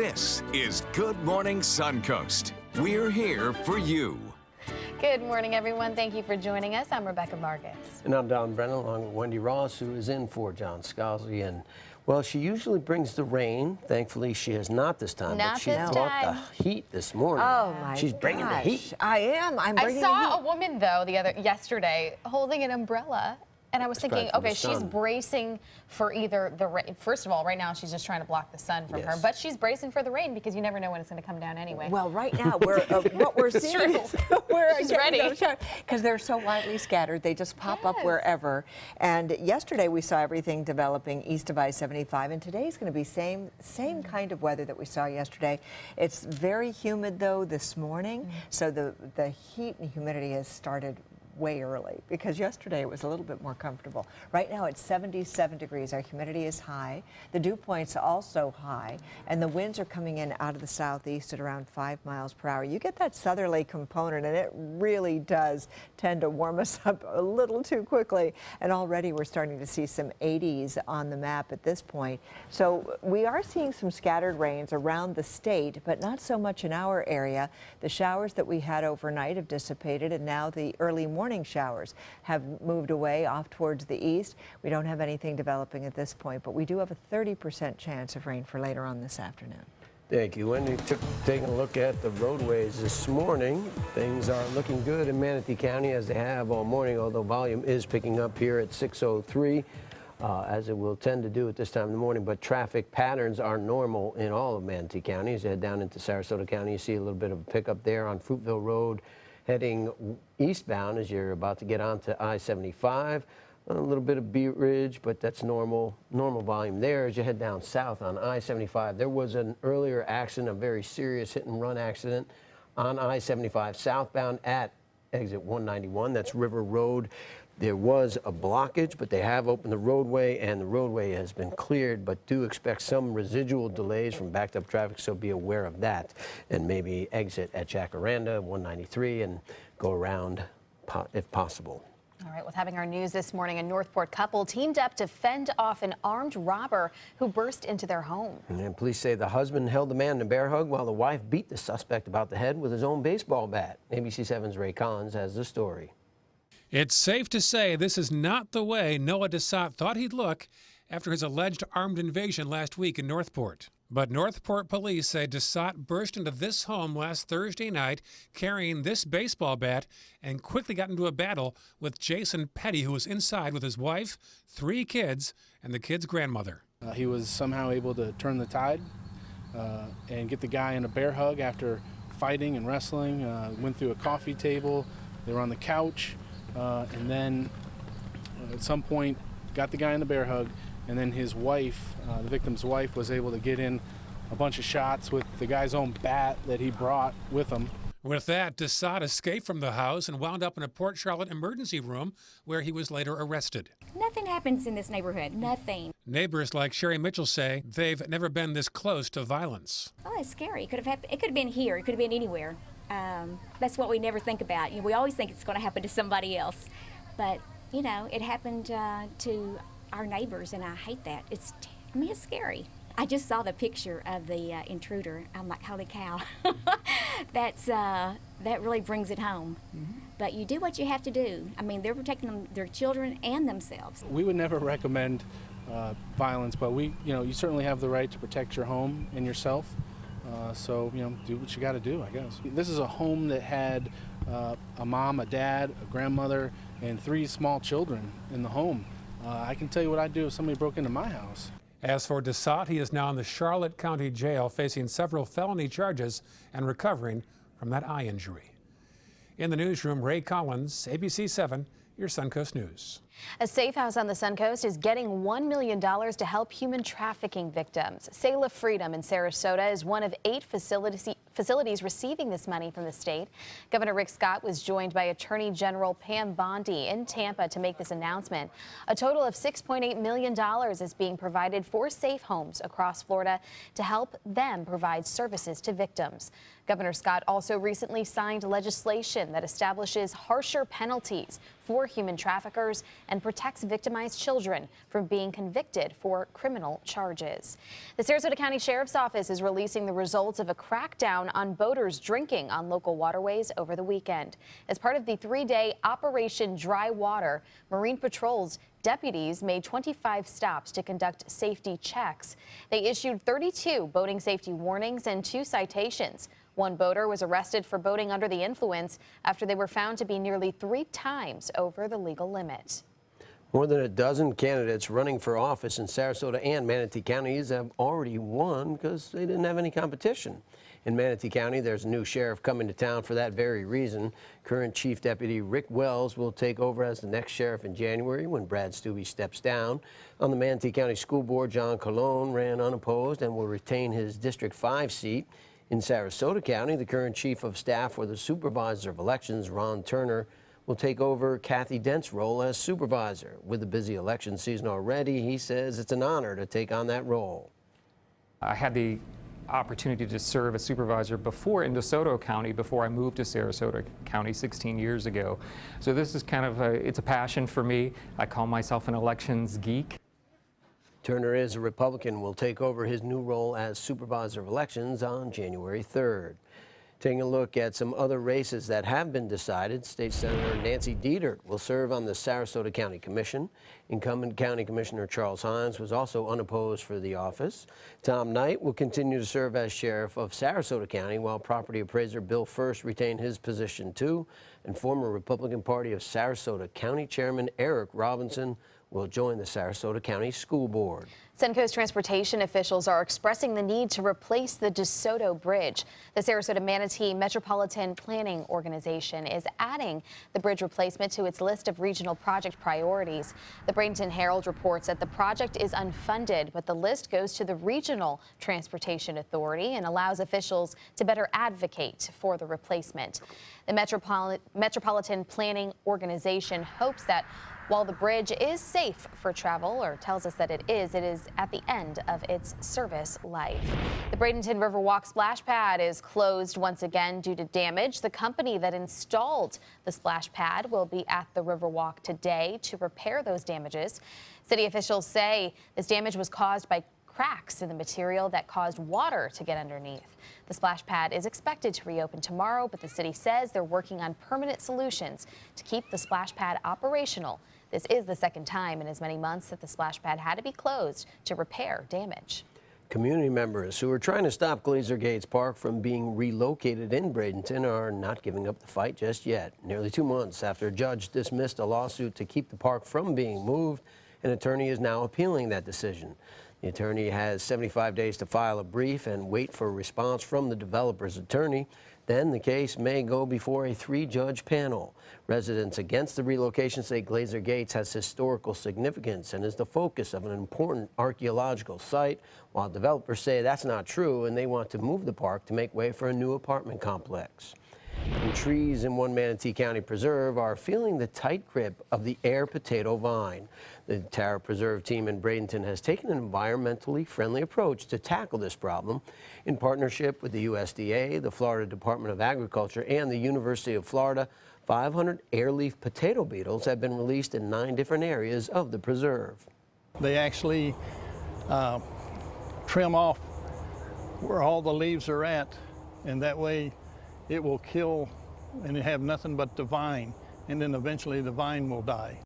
This is Good Morning Suncoast. We're here for you. Good morning, everyone. Thank you for joining us. I'm Rebecca Vargas. And I'm Don Brennan, along with Wendy Ross, who is in for John Scalzi. And, well, she usually brings the rain. Thankfully, she has not this time. Not but she this brought time. the heat this morning. Oh, my She's bringing the heat. I am. I'm bringing I saw the heat. a woman, though, yesterday holding an umbrella. And I was thinking, okay, she's bracing for either the rain. First of all, right now, she's just trying to block the sun from her. But she's bracing for the rain because you never know when it's going to come down anyway. Well, right now, what we're seeing is she's ready. Because they're so widely scattered. They just pop up wherever. And yesterday, we saw everything developing east of I-75. And today's going to be same kind of weather that we saw yesterday. It's very humid, though, this morning. So the heat and humidity has started way early, because yesterday it was a little bit more comfortable. Right now it's 77 degrees. Our humidity is high. The dew point's also high, and the winds are coming in out of the southeast at around 5 miles per hour. You get that southerly component, and it really does tend to warm us up a little too quickly. And already we're starting to see some 80s on the map at this point. So we are seeing some scattered rains around the state, but not so much in our area. The showers that we had overnight have dissipated, and now the early morning showers have moved away off towards the east. We don't have anything developing at this point, but we do have a 30% chance of rain for later on this afternoon. Thank you, Wendy. Taking a look at the roadways this morning, things are looking good in Manatee County, as they have all morning, although volume is picking up here at 6:03. As it will tend to do at this time in the morning, but traffic patterns are normal in all of Manatee County. As you head down into Sarasota County, you see a little bit of a pickup there on Fruitville Road, heading eastbound as you're about to get onto I-75. A little bit of Beat Ridge, but that's normal volume there. As you head down south on I-75, there was an earlier accident, a very serious hit-and-run accident on I-75 southbound at exit 191. That's River Road. There was a blockage, but they have opened the roadway, and the roadway has been cleared, but do expect some residual delays from backed up traffic, so be aware of that. And maybe exit at Jacaranda, 193, and go around if possible. All right, with having our news this morning, a Northport couple teamed up to fend off an armed robber who burst into their home. And police say the husband held the man in a bear hug while the wife beat the suspect about the head with his own baseball bat. ABC 7's Ray Collins has the story. It's safe to say this is not the way Noah Desat thought he'd look after his alleged armed invasion last week in Northport. But Northport police say Desat burst into this home last Thursday night carrying this baseball bat and quickly got into a battle with Jason Petty, who was inside with his wife, 3 kids, and the kids' grandmother. He was somehow able to turn the tide and get the guy in a bear hug after fighting and wrestling. Went through a coffee table. They were on the couch. And then at some point got the guy in the bear hug, and then his wife, the victim's wife, was able to get in a bunch of shots with the guy's own bat that he brought with him. With that, Desat escaped from the house and wound up in a Port Charlotte emergency room where he was later arrested. Nothing happens in this neighborhood, nothing. Neighbors like Sherry Mitchell say they've never been this close to violence. Oh, it's scary. It could have been here, it could have been anywhere. That's what we never think about. We always think it's going to happen to somebody else. But, it happened to our neighbors, and I hate that. It's scary. I just saw the picture of the intruder. I'm like, holy cow. That really brings it home. Mm-hmm. But you do what you have to do. They're protecting their children and themselves. We would never recommend violence, but you certainly have the right to protect your home and yourself. So, do what you got to do, I guess. This is a home that had a mom, a dad, a grandmother, and 3 small children in the home. I can tell you what I'd do if somebody broke into my house. As for Desat, he is now in the Charlotte County Jail facing several felony charges and recovering from that eye injury. In the newsroom, Ray Collins, ABC 7, your Suncoast News. A safe house on the Suncoast is getting $1 million to help human trafficking victims. Selah Freedom in Sarasota is one of 8 facilities receiving this money from the state. Governor Rick Scott was joined by Attorney General Pam Bondi in Tampa to make this announcement. A total of $6.8 million is being provided for safe homes across Florida to help them provide services to victims. Governor Scott also recently signed legislation that establishes harsher penalties for human traffickers and protects victimized children from being convicted for criminal charges. The Sarasota County Sheriff's Office is releasing the results of a crackdown on boaters drinking on local waterways over the weekend. As part of the 3-day Operation Dry Water, Marine Patrol's deputies made 25 stops to conduct safety checks. They issued 32 boating safety warnings and 2 citations. One boater was arrested for boating under the influence after they were found to be nearly 3 times over the legal limit. More than a dozen candidates running for office in Sarasota and Manatee counties have already won because they didn't have any competition. In Manatee County, there's a new sheriff coming to town for that very reason. Current Chief Deputy Rick Wells will take over as the next sheriff in January when Brad Stubbe steps down. On the Manatee County School Board, John Colon ran unopposed and will retain his District 5 seat. In Sarasota County, the current Chief of Staff for the Supervisor of Elections, Ron Turner, will take over Kathy Dent's role as supervisor. With the busy election season already, he says it's an honor to take on that role. I had the opportunity to serve as supervisor before in DeSoto County before I moved to Sarasota County 16 years ago. So this is kind of it's a passion for me. I call myself an elections geek. Turner is a Republican, will take over his new role as supervisor of elections on January 3rd. Taking a look at some other races that have been decided, State Senator Nancy Dietert will serve on the Sarasota County Commission. Incumbent County Commissioner Charles Hines was also unopposed for the office. Tom Knight will continue to serve as sheriff of Sarasota County, while property appraiser Bill First retained his position too. And former Republican Party of Sarasota County Chairman Eric Robinson will join the Sarasota County School Board. Suncoast transportation officials are expressing the need to replace the DeSoto Bridge. The Sarasota Manatee Metropolitan Planning Organization is adding the bridge replacement to its list of regional project priorities. The Bradenton Herald reports that the project is unfunded, but the list goes to the Regional Transportation Authority and allows officials to better advocate for the replacement. The Metropolitan Planning Organization hopes that while the bridge is safe for travel, or tells us that it is at the end of its service life. The Bradenton Riverwalk splash pad is closed once again due to damage. The company that installed the splash pad will be at the Riverwalk today to repair those damages. City officials say this damage was caused by cracks in the material that caused water to get underneath. The splash pad is expected to reopen tomorrow, but the city says they're working on permanent solutions to keep the splash pad operational. This is the second time in as many months that the splash pad had to be closed to repair damage. Community members who are trying to stop Glazer Gates Park from being relocated in Bradenton are not giving up the fight just yet. Nearly 2 months after a judge dismissed a lawsuit to keep the park from being moved, an attorney is now appealing that decision. The attorney has 75 days to file a brief and wait for a response from the developer's attorney. Then the case may go before a 3-judge panel. Residents against the relocation say Glazer Gates has historical significance and is the focus of an important archaeological site, while developers say that's not true and they want to move the park to make way for a new apartment complex. And trees in one Manatee County preserve are feeling the tight grip of the air potato vine. The Tara Preserve team in Bradenton has taken an environmentally friendly approach to tackle this problem. In partnership with the USDA, the Florida Department of Agriculture, and the University of Florida, 500 airleaf potato beetles have been released in 9 different areas of the preserve. They actually trim off where all the leaves are at, and that way it will kill and have nothing but the vine, and then eventually the vine will die.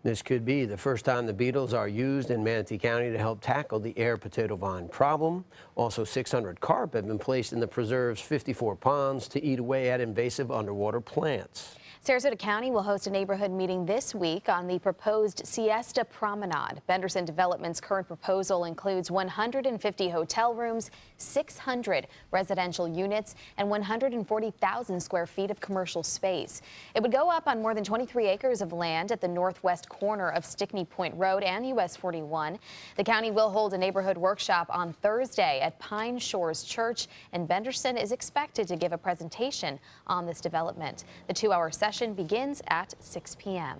This could be the first time the beetles are used in Manatee County to help tackle the air potato vine problem. Also, 600 carp have been placed in the preserve's 54 ponds to eat away at invasive underwater plants. Sarasota County will host a neighborhood meeting this week on the proposed Siesta Promenade. Benderson Development's current proposal includes 150 hotel rooms, 600 residential units, and 140,000 square feet of commercial space. It would go up on more than 23 acres of land at the northwest corner of Stickney Point Road and US 41. The county will hold a neighborhood workshop on Thursday at Pine Shores Church, and Benderson is expected to give a presentation on this development. The 2-hour session begins at 6 p.m.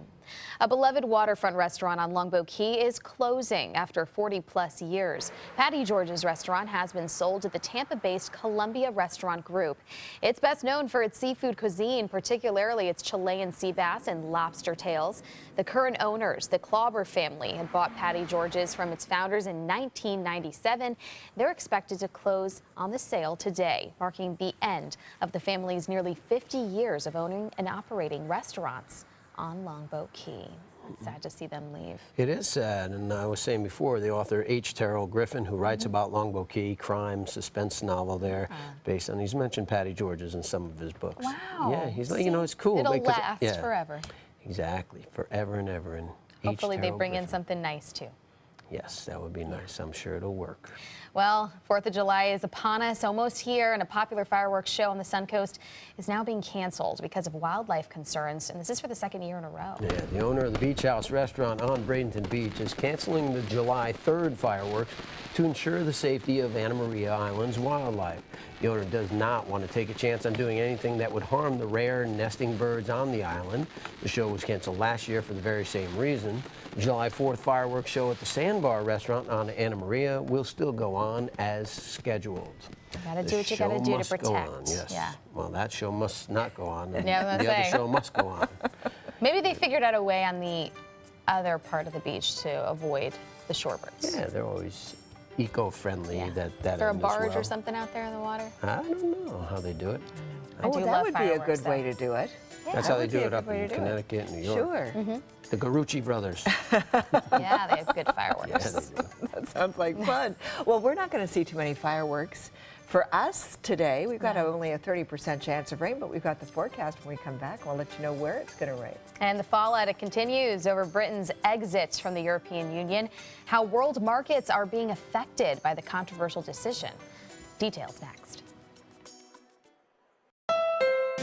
A beloved waterfront restaurant on Longboat Key is closing after 40-plus years. Patty George's restaurant has been sold to the Tampa-based Columbia Restaurant Group. It's best known for its seafood cuisine, particularly its Chilean sea bass and lobster tails. The current owners, the Klauber family, had bought Patty George's from its founders in 1997. They're expected to close on the sale today, marking the end of the family's nearly 50 years of owning and operating restaurants on Longboat Key. It's sad to see them leave. It is sad, and I was saying before, the author H. Terrell Griffin, who writes about Longboat Key, crime, suspense novel there, based on, he's mentioned Patty George's in some of his books. Wow. Yeah, he's like, you know, it's cool. It'll because, last forever. Exactly, forever and ever. And Hopefully H. they Terrell bring in Griffin. something nice too. Yes, that would be nice. I'm sure it'll work. Well, 4th of July is upon us, almost here, and a popular fireworks show on the Suncoast is now being canceled because of wildlife concerns, and this is for the second year in a row. Yeah, the owner of the Beach House restaurant on Bradenton Beach is canceling the July 3rd fireworks to ensure the safety of Anna Maria Island's wildlife. The owner does not want to take a chance on doing anything that would harm the rare nesting birds on the island. The show was canceled last year for the very same reason. The July 4th fireworks show at the Sandbar restaurant on Anna Maria will still go on as scheduled. You gotta do what you gotta do to protect. Go on, yes. Yeah. Well, that show must not go on. And Yeah, I was the gonna other say. show must go on. Maybe they figured out a way on the other part of the beach to avoid the shorebirds. Yeah, they're always eco-friendly. Yeah. That Is there a end as barge well. or something out there in the water? I don't know how they do it. I do that love would be a fireworks, good way to do it. That's that how they would do be a it good up way in to do it. Connecticut and New York. Sure. The Garucci brothers. Yeah, they have good fireworks. Yeah, they do. That sounds like fun. Well, we're not going to see too many fireworks. For us today, we've got only a 30% chance of rain, but we've got the forecast when we come back. We'll let you know where it's going to rain. And the fallout, it continues over Britain's exit from the European Union, how world markets are being affected by the controversial decision. Details next.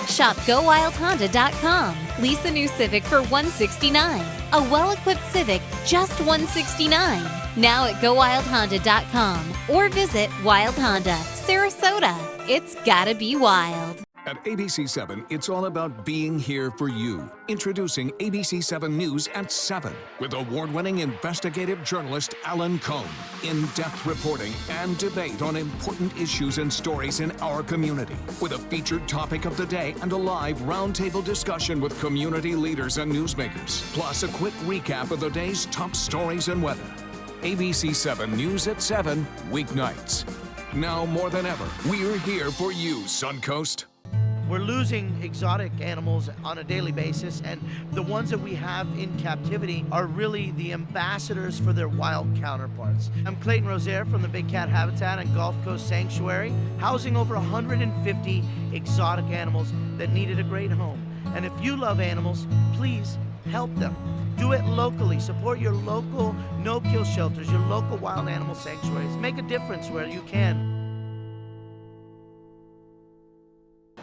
Shop GoWildHonda.com. Lease a new Civic for $169. A well-equipped Civic, just $169. Now at GoWildHonda.com or visit Wild Honda, Sarasota. It's gotta be wild. At ABC7, it's all about being here for you. Introducing ABC7 News at 7 with award-winning investigative journalist Alan Cohn. In-depth reporting and debate on important issues and stories in our community. With a featured topic of the day and a live roundtable discussion with community leaders and newsmakers. Plus a quick recap of the day's top stories and weather. ABC7 News at 7, weeknights. Now more than ever, we're here for you, Suncoast. We're losing exotic animals on a daily basis, and the ones that we have in captivity are really the ambassadors for their wild counterparts. I'm Clayton Rozier from the Big Cat Habitat and Gulf Coast Sanctuary, housing over 150 exotic animals that needed a great home. And if you love animals, please help them. Do it locally. Support your local no-kill shelters, your local wild animal sanctuaries. Make a difference where you can.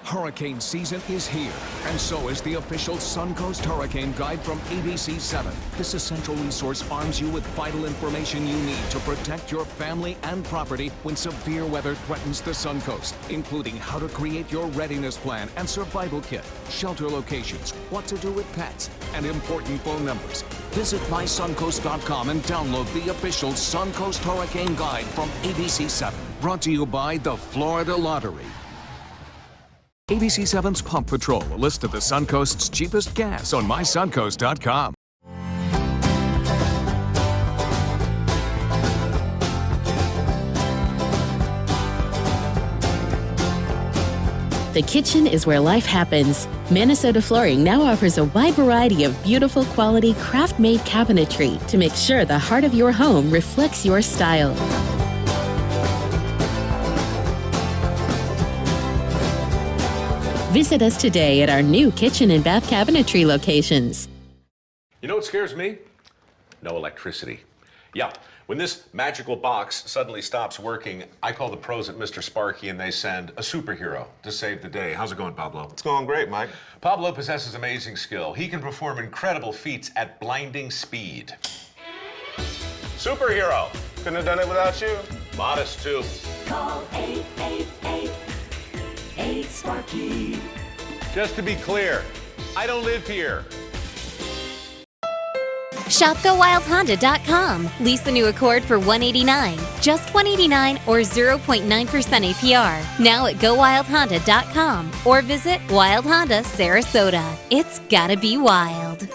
Hurricane season is here, and so is the official Suncoast Hurricane Guide from ABC7. This essential resource arms you with vital information you need to protect your family and property when severe weather threatens the Suncoast, including how to create your readiness plan and survival kit, shelter locations, what to do with pets, and important phone numbers. Visit mysuncoast.com and download the official Suncoast Hurricane Guide from ABC7. Brought to you by the Florida Lottery. ABC7's Pump Patrol, a list of the Suncoast's cheapest gas on mysuncoast.com. The kitchen is where life happens. Minnesota Flooring now offers a wide variety of beautiful quality craft-made cabinetry to make sure the heart of your home reflects your style. Visit us today at our new kitchen and bath cabinetry locations. You know what scares me? No electricity. Yeah, when this magical box suddenly stops working, I call the pros at Mr. Sparky and they send a superhero to save the day. How's it going, Pablo? It's going great, Mike. Pablo possesses amazing skill. He can perform incredible feats at blinding speed. Superhero. Couldn't have done it without you. Modest, too. Call 888-8-SPARKY. Just to be clear, I don't live here. Shop GoWildHonda.com. Lease the new Accord for $189, just $189 or 0.9% APR. Now at GoWildHonda.com or visit Wild Honda Sarasota. It's gotta be wild.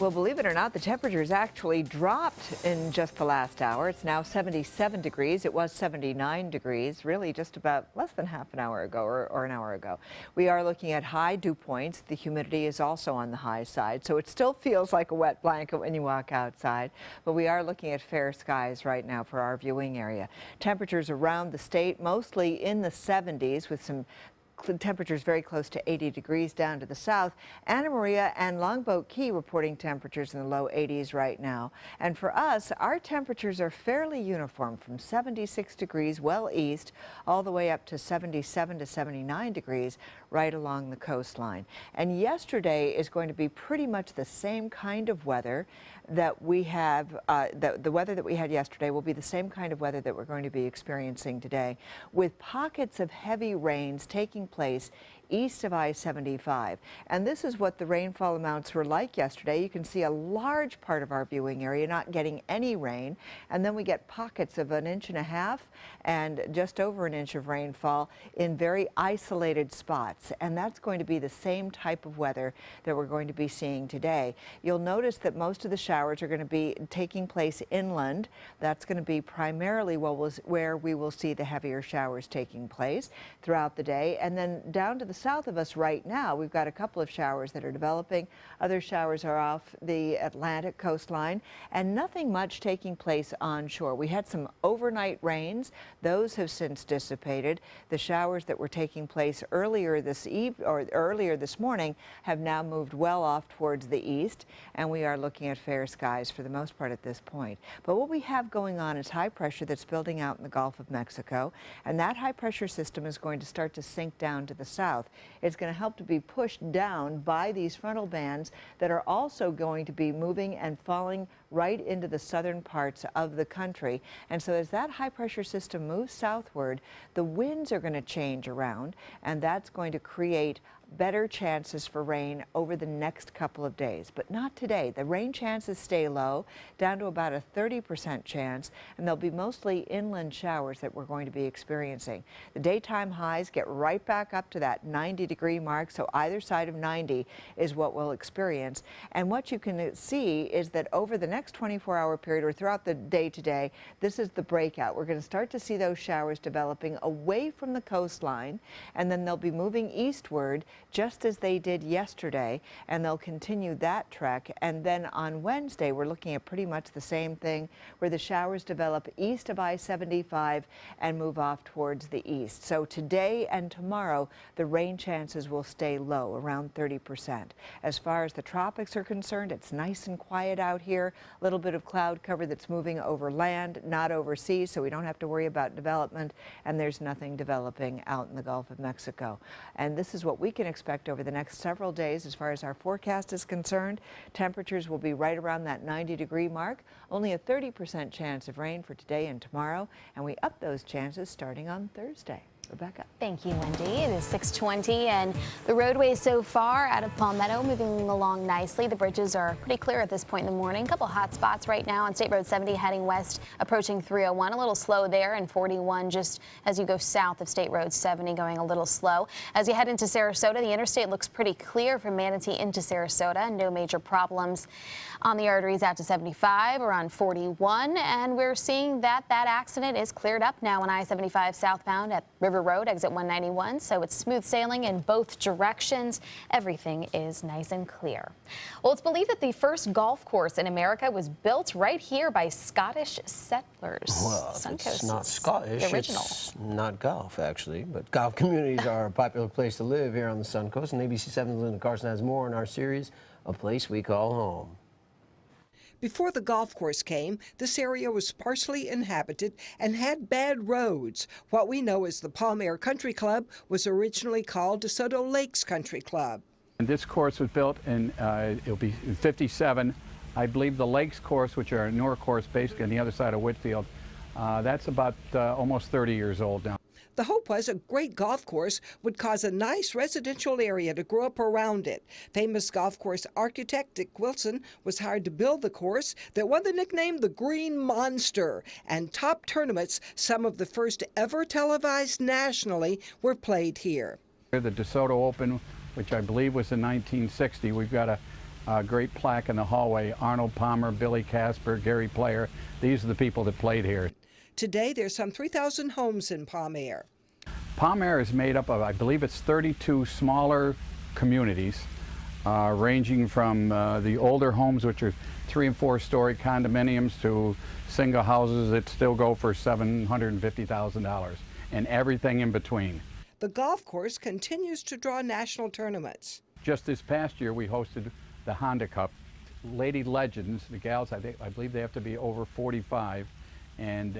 Well, believe it or not, the temperature's actually dropped in just the last hour. It's now 77 degrees. It was 79 degrees, really just about less than half an hour ago or an hour ago. We are looking at high dew points. The humidity is also on the high side, so it still feels like a wet blanket when you walk outside. But we are looking at fair skies right now for our viewing area. Temperatures around the state, mostly in the 70s with some temperatures very close to 80 degrees down to the south. Anna Maria and Longboat Key reporting temperatures in the low 80s right now. And for us, our temperatures are fairly uniform from 76 degrees well east all the way up to 77 to 79 degrees right along the coastline. And yesterday is going to be pretty much the same kind of weather that we have. The weather that we had yesterday will be the same kind of weather that we're going to be experiencing today, with pockets of heavy rains taking place east of I-75. And this is what the rainfall amounts were like yesterday. You can see a large part of our viewing area not getting any rain, and then we get pockets of 1.5 inches and just over 1 inch of rainfall in very isolated spots. And that's going to be the same type of weather that we're going to be seeing today. You'll notice that most of the showers are going to be taking place inland. That's going to be primarily where we will see the heavier showers taking place throughout the day. And then down to the south of us right now, we've got a couple of showers that are developing. Other showers are off the Atlantic coastline, and nothing much taking place onshore. We had some overnight rains. Those have since dissipated. The showers that were taking place earlier this morning have now moved well off towards the east, and we are looking at fair skies for the most part at this point. But what we have going on is high pressure that's building out in the Gulf of Mexico, and that high pressure system is going to start to sink down to the south. It's going to help to be pushed down by these frontal bands that are also going to be moving and falling right into the southern parts of the country. And so as that high pressure system moves southward, the winds are going to change around, and that's going to create better chances for rain over the next couple of days, but not today. The rain chances stay low, down to about a 30% chance, and they'll be mostly inland showers that we're going to be experiencing. The daytime highs get right back up to that 90-degree mark, so either side of 90 is what we'll experience. And what you can see is that over the next 24-hour period, or throughout the day today, this is the breakout. We're going to start to see those showers developing away from the coastline, and then they'll be moving eastward just as they did yesterday, and they'll continue that trek. And then on Wednesday, we're looking at pretty much the same thing, where the showers develop east of I-75 and move off towards the east. So today and tomorrow, the rain chances will stay low, around 30%. As far as the tropics are concerned, it's nice and quiet out here. A little bit of cloud cover that's moving over land, not overseas, so we don't have to worry about development, and there's nothing developing out in the Gulf of Mexico. And this is what we can expect over the next several days as far as our forecast is concerned. Temperatures will be right around that 90-degree mark. Only a 30% chance of rain for today and tomorrow, and we up those chances starting on Thursday. Rebecca. Thank you, Wendy. It is 6:20, and the roadways so far out of Palmetto moving along nicely. The bridges are pretty clear at this point in the morning. A couple hot spots right now on State Road 70 heading west, approaching 301. A little slow there, and 41 just as you go south of State Road 70, going a little slow. As you head into Sarasota, the interstate looks pretty clear from Manatee into Sarasota. No major problems on the arteries out to 75 or on 41, and we're seeing that accident is cleared up now on I-75 southbound at River Road, exit 191, so it's smooth sailing in both directions. Everything is nice and clear. Well, it's believed that the first golf course in America was built right here by Scottish settlers. Well, Suncoast it's not Scottish, the original. it's not golf, actually, but golf communities are a popular place to live here on the Suncoast, and ABC7's Linda Carson has more in our series, A Place We Call Home. Before the golf course came, this area was sparsely inhabited and had bad roads. What we know as the Palm Air Country Club was originally called DeSoto Lakes Country Club. And this course was built in, it'll be in 57 I believe the Lakes course, which are a newer course basically on the other side of Whitfield, that's about almost 30 years old now. The hope was a great golf course would cause a nice residential area to grow up around it. Famous golf course architect Dick Wilson was hired to build the course that won the nickname the Green Monster. And top tournaments, some of the first ever televised nationally, were played here. The DeSoto Open, which I believe was in 1960, we've got a great plaque in the hallway. Arnold Palmer, Billy Casper, Gary Player, these are the people that played here. Today, there's some 3,000 homes in Palm Air. Palm Air is made up of, I believe it's 32 smaller communities, ranging from the older homes, which are 3- and 4-story condominiums, to single houses that still go for $750,000, and everything in between. The golf course continues to draw national tournaments. Just this past year, we hosted the Honda Cup. Lady Legends, the gals, I believe they have to be over 45, and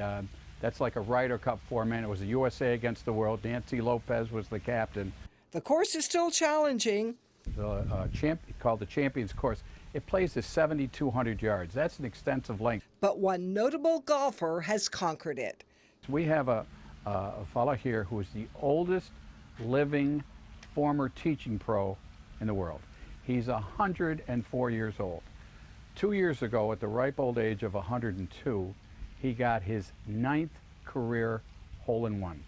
that's like a Ryder Cup format. It was the USA against the world. Nancy Lopez was the captain. The course is still challenging. Called the Champions Course. It plays to 7,200 yards. That's an extensive length. But one notable golfer has conquered it. We have a fellow here who is the oldest living former teaching pro in the world. He's 104 years old. 2 years ago, at the ripe old age of 102, he got his 9th career hole-in-one.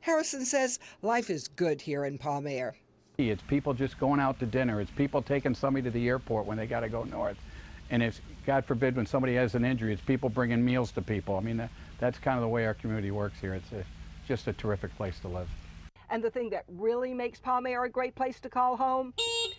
Harrison says life is good here in Palm Air. It's people just going out to dinner. It's people taking somebody to the airport when they got to go north. And it's, God forbid, when somebody has an injury, it's people bringing meals to people. I mean, that's kind of the way our community works here. It's just a terrific place to live. And the thing that really makes Palm Air a great place to call home?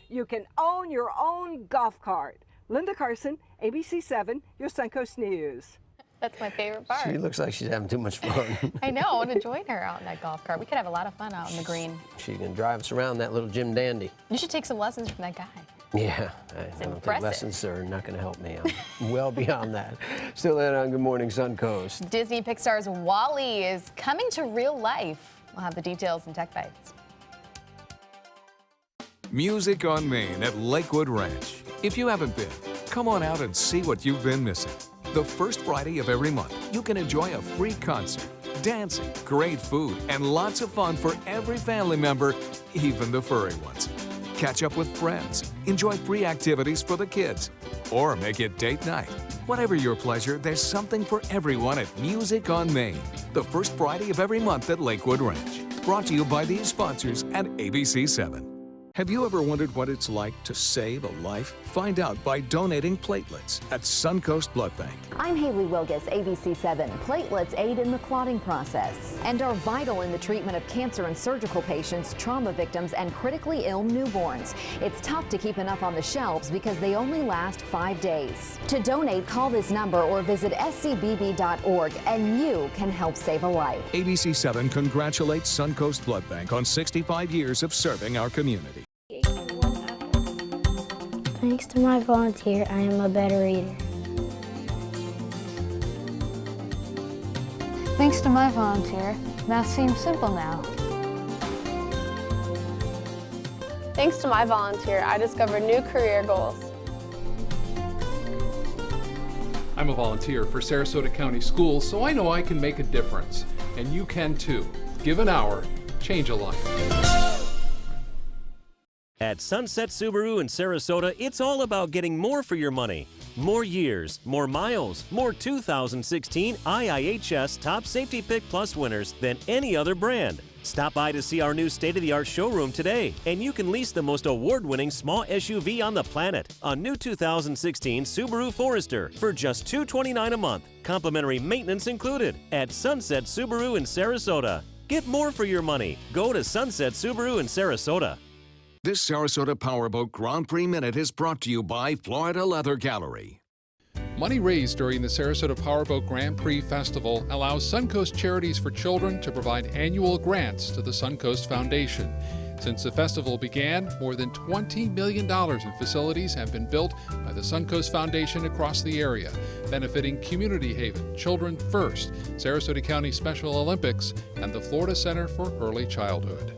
You can own your own golf cart. Linda Carson, ABC 7, your Suncoast News. That's my favorite part. She looks like she's having too much fun. I know. I want to join her out in that golf cart. We could have a lot of fun out in the green. She can drive us around that little Jim Dandy. You should take some lessons from that guy. Yeah, I don't think lessons are not going to help me. I'm well beyond that. Still in on Good Morning Suncoast. Disney Pixar's WALL-E is coming to real life. We'll have the details in Tech Bites. Music on Main at Lakewood Ranch. If you haven't been, come on out and see what you've been missing. The first Friday of every month, you can enjoy a free concert, dancing, great food, and lots of fun for every family member, even the furry ones. Catch up with friends, enjoy free activities for the kids, or make it date night. Whatever your pleasure, there's something for everyone at Music on Main, the first Friday of every month at Lakewood Ranch. Brought to you by these sponsors at ABC 7. Have you ever wondered what it's like to save a life? Find out by donating platelets at Suncoast Blood Bank. I'm Haley Wilgus, ABC 7. Platelets aid in the clotting process and are vital in the treatment of cancer and surgical patients, trauma victims, and critically ill newborns. It's tough to keep enough on the shelves because they only last 5 days. To donate, call this number or visit scbb.org and you can help save a life. ABC 7 congratulates Suncoast Blood Bank on 65 years of serving our community. Thanks to my volunteer, I am a better eater. Thanks to my volunteer, math seems simple now. Thanks to my volunteer, I discovered new career goals. I'm a volunteer for Sarasota County Schools, so I know I can make a difference. And you can too. Give an hour, change a life. At Sunset Subaru in Sarasota, it's all about getting more for your money. More years, more miles, more 2016 IIHS Top Safety Pick Plus winners than any other brand. Stop by to see our new state-of-the-art showroom today, and you can lease the most award-winning small SUV on the planet, a new 2016 Subaru Forester, for just $229 a month, complimentary maintenance included, at Sunset Subaru in Sarasota. Get more for your money. Go to Sunset Subaru in Sarasota. This Sarasota Powerboat Grand Prix Minute is brought to you by Florida Leather Gallery. Money raised during the Sarasota Powerboat Grand Prix Festival allows Suncoast Charities for Children to provide annual grants to the Suncoast Foundation. Since the festival began, more than $20 million in facilities have been built by the Suncoast Foundation across the area, benefiting Community Haven, Children First, Sarasota County Special Olympics, and the Florida Center for Early Childhood.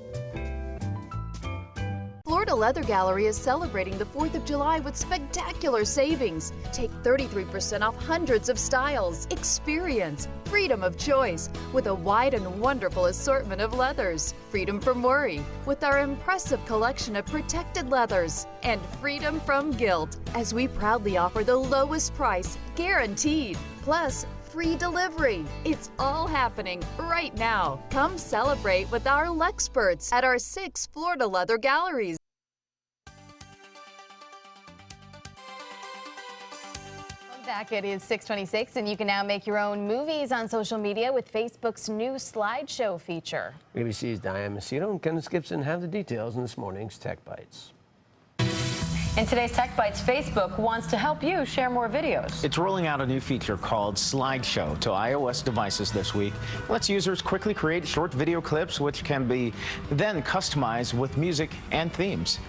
Florida Florida Leather Gallery is celebrating the 4th of July with spectacular savings. Take 33% off hundreds of styles. Experience freedom of choice with a wide and wonderful assortment of leathers. Freedom from worry with our impressive collection of protected leathers. And freedom from guilt as we proudly offer the lowest price guaranteed. Plus, free delivery. It's all happening right now. Come celebrate with our Lexperts at our 6 Florida Leather Galleries. Back, it is 6:26, and you can now make your own movies on social media with Facebook's new slideshow feature. ABC's Diane Macedo and Kenneth Gibson have the details in this morning's Tech Bites. In today's Tech Bites, Facebook wants to help you share more videos. It's rolling out a new feature called Slideshow to iOS devices this week. It lets users quickly create short video clips, which can be then customized with music and themes.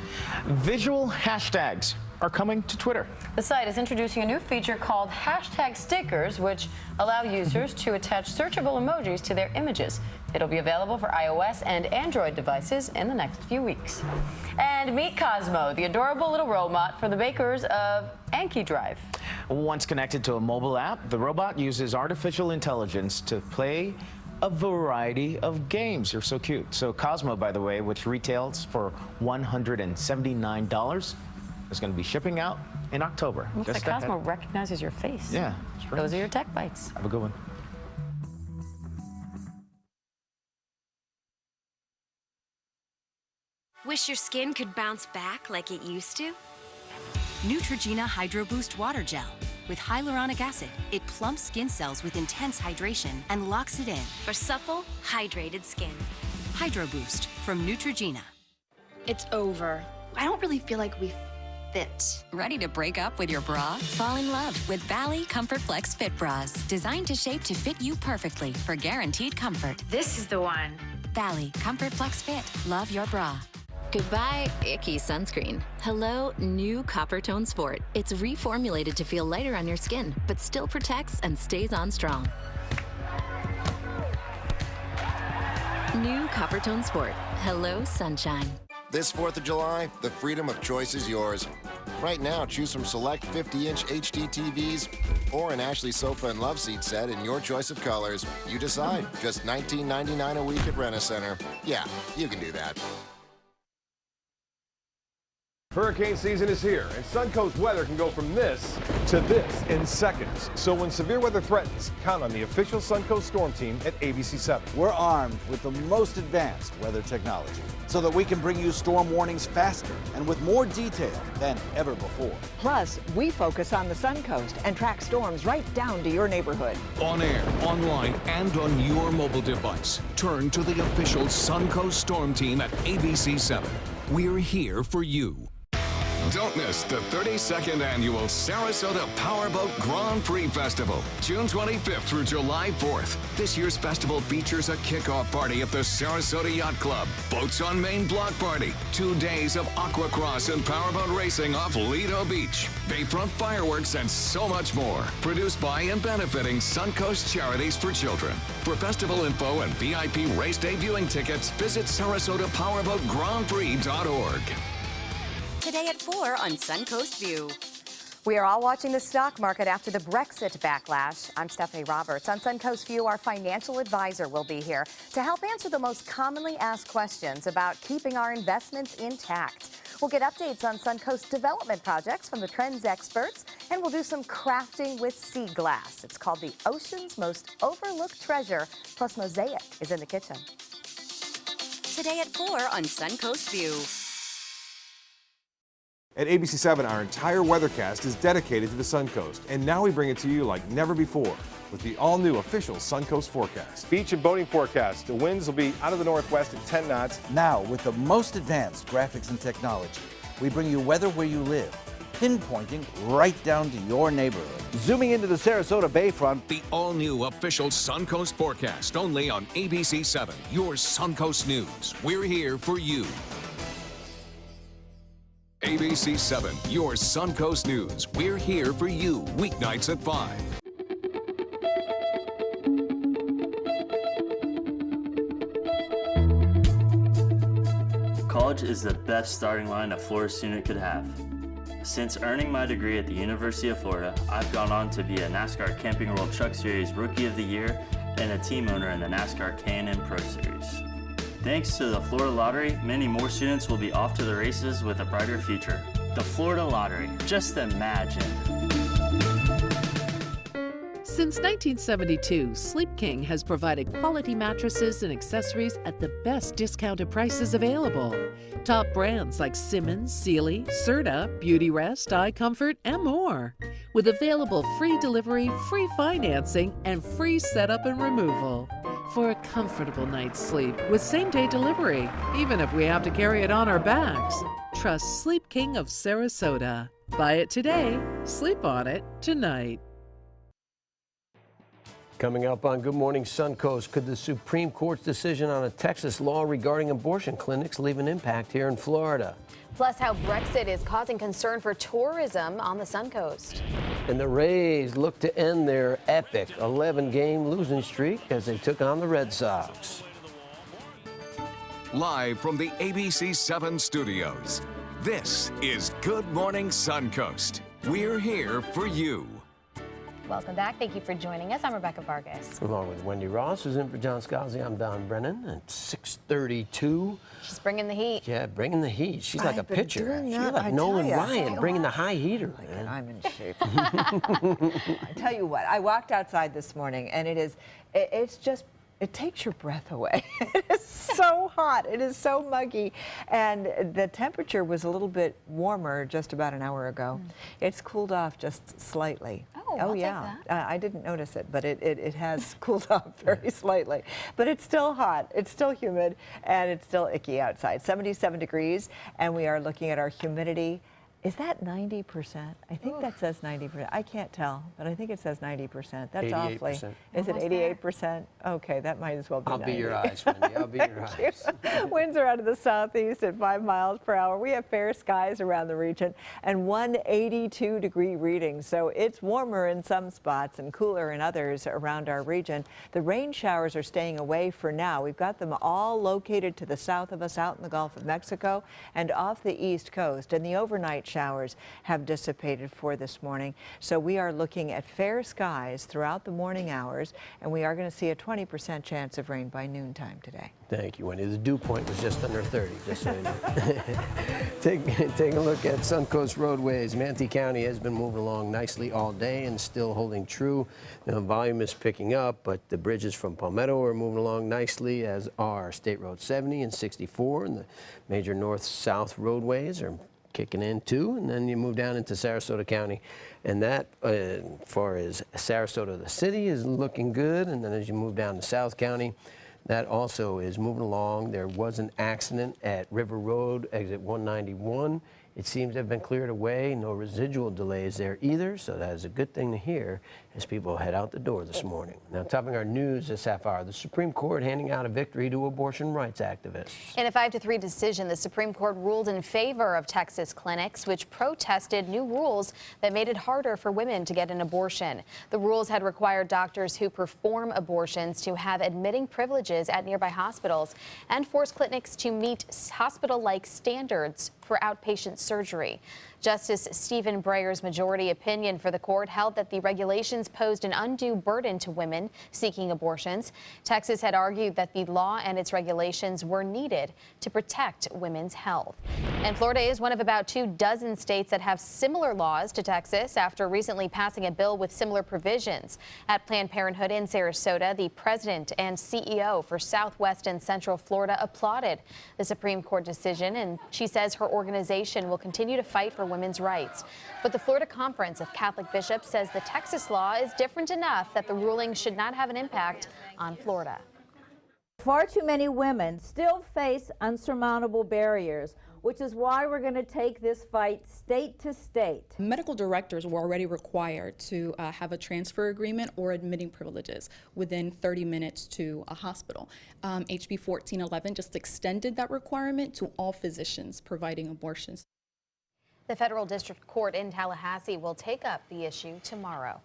Visual hashtags are coming to Twitter. The site is introducing a new feature called hashtag stickers, which allow users to attach searchable emojis to their images. It'll be available for iOS and Android devices in the next few weeks. And meet Cosmo, the adorable little robot from the makers of Anki Drive. Once connected to a mobile app, the robot uses artificial intelligence to play a variety of games. You're so cute. So Cosmo, by the way, which retails for $179, is going to be shipping out in October. Looks like Cosmo recognizes your face. Yeah. Those are your Tech Bites. Have a good one. Wish your skin could bounce back like it used to? Neutrogena Hydro Boost Water Gel. With hyaluronic acid, it plumps skin cells with intense hydration and locks it in for supple, hydrated skin. Hydro Boost from Neutrogena. It's over. I don't really feel like we fit. Ready to break up with your bra? Fall in love with Bally Comfort Flex Fit Bras. Designed to shape to fit you perfectly for guaranteed comfort. This is the one. Bally Comfort Flex Fit. Love your bra. Goodbye, icky sunscreen. Hello, new Copper Tone Sport. It's reformulated to feel lighter on your skin, but still protects and stays on strong. New Copper Tone Sport. Hello, sunshine. This 4th of July, the freedom of choice is yours. Right now, choose from select 50-inch HD TVs or an Ashley sofa and love seat set in your choice of colors. You decide. Just $19.99 a week at Rent-A-Center. Yeah, you can do that. Hurricane season is here, and Suncoast weather can go from this to this in seconds. So when severe weather threatens, count on the official Suncoast Storm Team at ABC7. We're armed with the most advanced weather technology so that we can bring you storm warnings faster and with more detail than ever before. Plus, we focus on the Suncoast and track storms right down to your neighborhood. On air, online, and on your mobile device. Turn to the official Suncoast Storm Team at ABC7. We're here for you. Don't miss the 32nd annual Sarasota Powerboat Grand Prix Festival, June 25th through July 4th. This year's festival features a kickoff party at the Sarasota Yacht Club, Boats on Main block party, 2 days of aquacross and powerboat racing off Lido Beach, bayfront fireworks, and so much more. Produced by and benefiting Suncoast Charities for Children. For festival info and VIP race day viewing tickets, visit SarasotaPowerboatGrandPrix.org. Today at 4 on Suncoast View. We are all watching the stock market after the Brexit backlash. I'm Stephanie Roberts. On Suncoast View, our financial advisor will be here to help answer the most commonly asked questions about keeping our investments intact. We'll get updates on Suncoast development projects from the trends experts, and we'll do some crafting with sea glass. It's called the ocean's most overlooked treasure, plus Mosaic is in the kitchen. Today at 4 on Suncoast View. At ABC7, our entire weathercast is dedicated to the Suncoast, and now we bring it to you like never before with the all-new official Suncoast forecast. Beach and boating forecast. The winds will be out of the northwest at 10 knots. Now, with the most advanced graphics and technology, we bring you weather where you live, pinpointing right down to your neighborhood. Zooming into the Sarasota Bayfront. The all-new official Suncoast forecast, only on ABC7, your Suncoast News. We're here for you. ABC7, your Suncoast News. We're here for you, weeknights at 5. Call college is the best starting line a Florida student could have. Since earning my degree at the University of Florida, I've gone on to be a NASCAR Camping World Truck Series Rookie of the Year and a team owner in the NASCAR K&N Pro Series. Thanks to the Florida Lottery, many more students will be off to the races with a brighter future. The Florida Lottery, just imagine. Since 1972, Sleep King has provided quality mattresses and accessories at the best discounted prices available. Top brands like Simmons, Sealy, Serta, Beautyrest, iComfort, and more. With available free delivery, free financing, and free setup and removal. For a comfortable night's sleep with same-day delivery, even if we have to carry it on our backs. Trust Sleep King of Sarasota. Buy it today, sleep on it tonight. Coming up on Good Morning Suncoast, could the Supreme Court's decision on a Texas law regarding abortion clinics leave an impact here in Florida? Plus, how Brexit is causing concern for tourism on the Suncoast. And the Rays look to end their epic 11-game losing streak as they took on the Red Sox. Live from the ABC 7 studios, this is Good Morning Suncoast. We're here for you. Welcome back. Thank you for joining us. I'm Rebecca Vargas. Along with Wendy Ross, who's in for John Scalzi, I'm Don Brennan at 6:32. She's bringing the heat. Yeah, bringing the heat. She's like a pitcher. She's that, like Nolan Ryan, bringing the high heater. Man. I'm in shape. I tell you what, I walked outside this morning, and it's just, it takes your breath away. It is so hot. It is so muggy. And the temperature was a little bit warmer just about an hour ago. It's cooled off just slightly. I'll yeah. take that. I didn't notice it, but it has cooled off very slightly. But it's still hot. It's still humid, and it's still icky outside. 77 degrees, and we are looking at our humidity. Is that 90%? I think that says 90%. I can't tell, but I think it says 90%. That's 88%. awfully. Is it 88%? Okay, that might as well be 90. I'll be your eyes, Wendy. I'll be your eyes. Winds are out of the southeast at 5 miles per hour. We have fair skies around the region and 182-degree reading. So it's warmer in some spots and cooler in others around our region. The rain showers are staying away for now. We've got them all located to the south of us out in the Gulf of Mexico and off the east coast. And the overnight showers have dissipated for this morning. So we are looking at fair skies throughout the morning hours, and we are going to see a 20% chance of rain by noontime today. Thank you, Wendy. The dew point was just under 30, just so you know. Take a look at Suncoast roadways. Manatee County has been moving along nicely all day and still holding true. The volume is picking up, but the bridges from Palmetto are moving along nicely, as are State Road 70 and 64, and the major north-south roadways are kicking in too. And then you move down into Sarasota County, and that as far as Sarasota the city is looking good. And then as you move down to South County, that also is moving along. There was an accident at River Road, exit 191. It seems to have been cleared away. No residual delays there either, so that is a good thing to hear as people head out the door this morning. Now, topping our news this half hour, the Supreme Court handing out a victory to abortion rights activists. In a 5-3 decision, the Supreme Court ruled in favor of Texas clinics, which protested new rules that made it harder for women to get an abortion. The rules had required doctors who perform abortions to have admitting privileges at nearby hospitals and forced clinics to meet hospital-like standards for outpatient surgery. Justice Stephen Breyer's majority opinion for the court held that the regulations posed an undue burden to women seeking abortions. Texas had argued that the law and its regulations were needed to protect women's health. And Florida is one of about 24 states that have similar laws to Texas after recently passing a bill with similar provisions. At Planned Parenthood in Sarasota, the president and CEO for Southwest and Central Florida applauded the Supreme Court decision, and she says her organization will continue to fight for women's rights. But the Florida Conference of Catholic Bishops says the Texas law is different enough that the ruling should not have an impact on Florida. Far too many women still face unsurmountable barriers, which is why we're going to take this fight state to state. Medical directors were already required to have a transfer agreement or admitting privileges within 30 minutes to a hospital. HB 1411 just extended that requirement to all physicians providing abortions. The Federal District Court in Tallahassee will take up the issue tomorrow.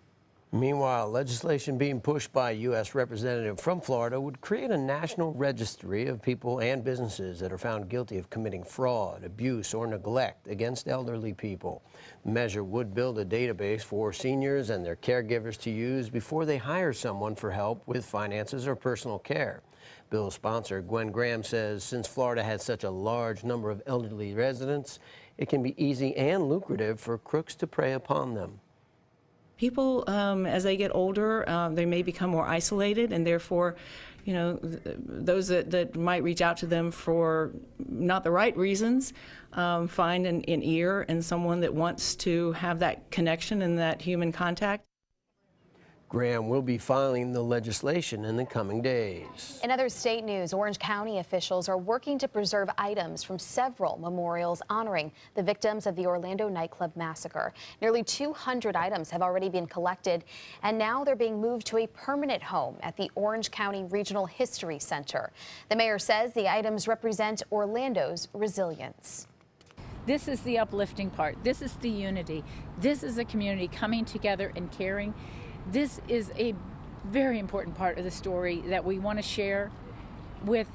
Meanwhile, legislation being pushed by a U.S. representative from Florida would create a national registry of people and businesses that are found guilty of committing fraud, abuse, or neglect against elderly people. The measure would build a database for seniors and their caregivers to use before they hire someone for help with finances or personal care. Bill's sponsor, Gwen Graham, says since Florida has such a large number of elderly residents, it can be easy and lucrative for crooks to prey upon them. People, as they get older, they may become more isolated, and therefore, you know, those that might reach out to them for not the right reasons, find an ear and someone that wants to have that connection and that human contact. Graham will be filing the legislation in the coming days. In other state news, Orange County officials are working to preserve items from several memorials honoring the victims of the Orlando nightclub massacre. Nearly 200 items have already been collected, and now they're being moved to a permanent home at the Orange County Regional History Center. The mayor says the items represent Orlando's resilience. This is the uplifting part. This is the unity. This is a community coming together and caring. This is a very important part of the story that we want to share with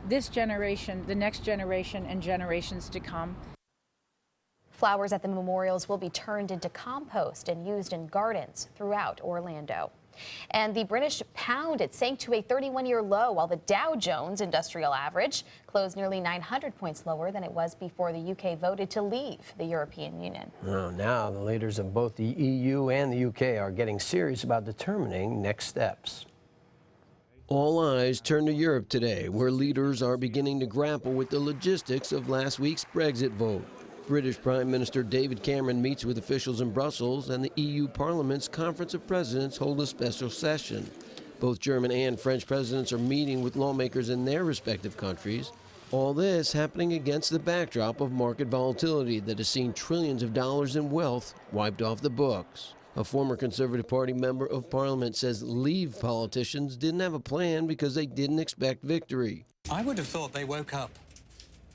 this generation, the next generation, and generations to come. Flowers at the memorials will be turned into compost and used in gardens throughout Orlando. And the British pound, it sank to a 31-year low, while the Dow Jones Industrial Average closed nearly 900 points lower than it was before the UK voted to leave the European Union. Now the leaders of both the EU and the UK are getting serious about determining next steps. All eyes turn to Europe today, where leaders are beginning to grapple with the logistics of last week's Brexit vote. British Prime Minister David Cameron meets with officials in Brussels, and the EU Parliament's Conference of Presidents hold a special session. Both German and French presidents are meeting with lawmakers in their respective countries. All this happening against the backdrop of market volatility that has seen trillions of dollars in wealth wiped off the books. A former Conservative Party member of Parliament says Leave politicians didn't have a plan because they didn't expect victory. I would have thought they woke up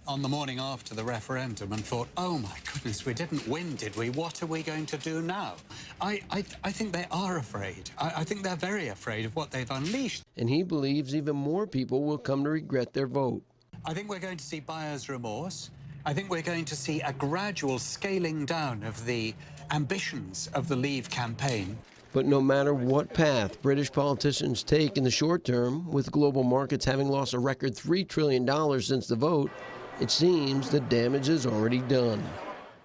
on the morning after the referendum and thought, oh my goodness, we didn't win, did we? What are we going to do now? I think they are afraid. I think they're very afraid of what they've unleashed. And he believes even more people will come to regret their vote. I think we're going to see buyer's remorse. I think we're going to see a gradual scaling down of the ambitions of the Leave campaign. But no matter what path British politicians take in the short term, with global markets having lost a record $3 trillion since the vote, it seems the damage is already done.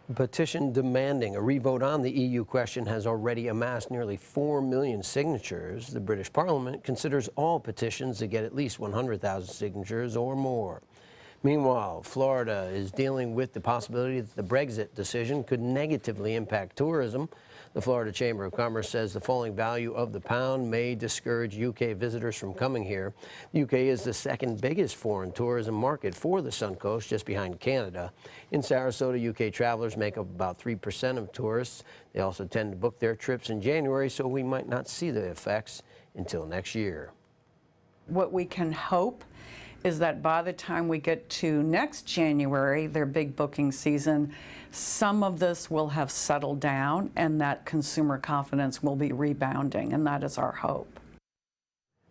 A petition demanding a revote on the EU question has already amassed nearly 4 million signatures. The British Parliament considers all petitions that get at least 100,000 signatures or more. Meanwhile, Florida is dealing with the possibility that the Brexit decision could negatively impact tourism. The Florida Chamber of Commerce says the falling value of the pound may discourage UK visitors from coming here. The UK is the second biggest foreign tourism market for the Suncoast, just behind Canada. In Sarasota, UK travelers make up about 3% of tourists. They also tend to book their trips in January, so we might not see the effects until next year. What we can hope is that by the time we get to next January, their big booking season, some of this will have settled down and that consumer confidence will be rebounding, and that is our hope.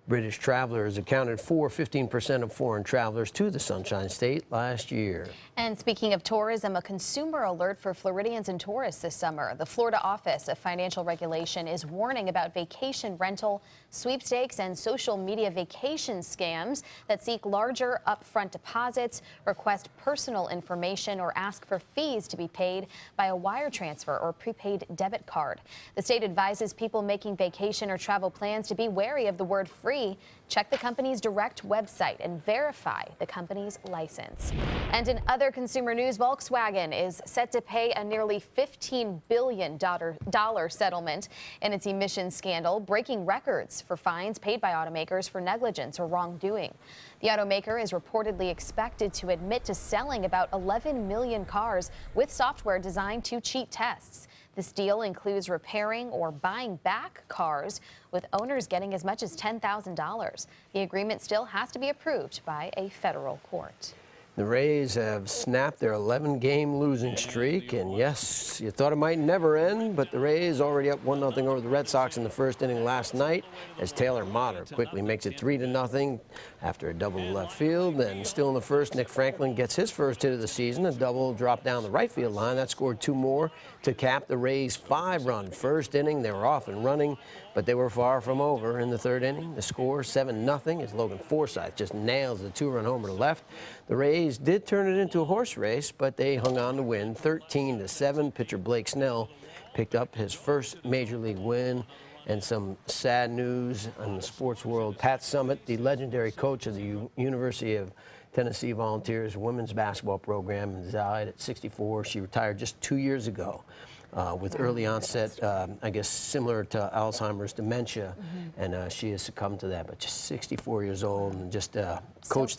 British travelers accounted for 15% of foreign travelers to the Sunshine State last year. And speaking of tourism, a consumer alert for Floridians and tourists this summer. The Florida Office of Financial Regulation is warning about vacation rental, sweepstakes, and social media vacation scams that seek larger upfront deposits, request personal information, or ask for fees to be paid by a wire transfer or prepaid debit card. The state advises people making vacation or travel plans to be wary of the word free. Check the company's direct website and verify the company's license. And in other consumer news, Volkswagen is set to pay a nearly $15 billion settlement in its emissions scandal, breaking records for fines paid by automakers for negligence or wrongdoing. The automaker is reportedly expected to admit to selling about 11 million cars with software designed to cheat tests. This deal includes repairing or buying back cars, with owners getting as much as $10,000. The agreement still has to be approved by a federal court. The Rays have snapped their 11-game losing streak, and yes, you thought it might never end, but the Rays already up 1-0 over the Red Sox in the first inning last night as Taylor Motter quickly makes it 3-0 after a double to left field. And still in the first, Nick Franklin gets his first hit of the season, a double drop down the right field line. That scored 2 more to cap the Rays' 5-run first inning. They were off and running, but they were far from over in the third inning. The score 7-0 as Logan Forsythe just nails the 2-run homer to left. The Rays did turn it into a horse race, but they hung on to win 13-7. Pitcher Blake Snell picked up his first major league win. And some sad news in the sports world. Pat Summitt, the legendary coach of the University of Tennessee Volunteers women's basketball program, died at 64. She retired just 2 years ago with early onset, I guess similar to Alzheimer's dementia, and she has succumbed to that. But just 64 years old, and just coached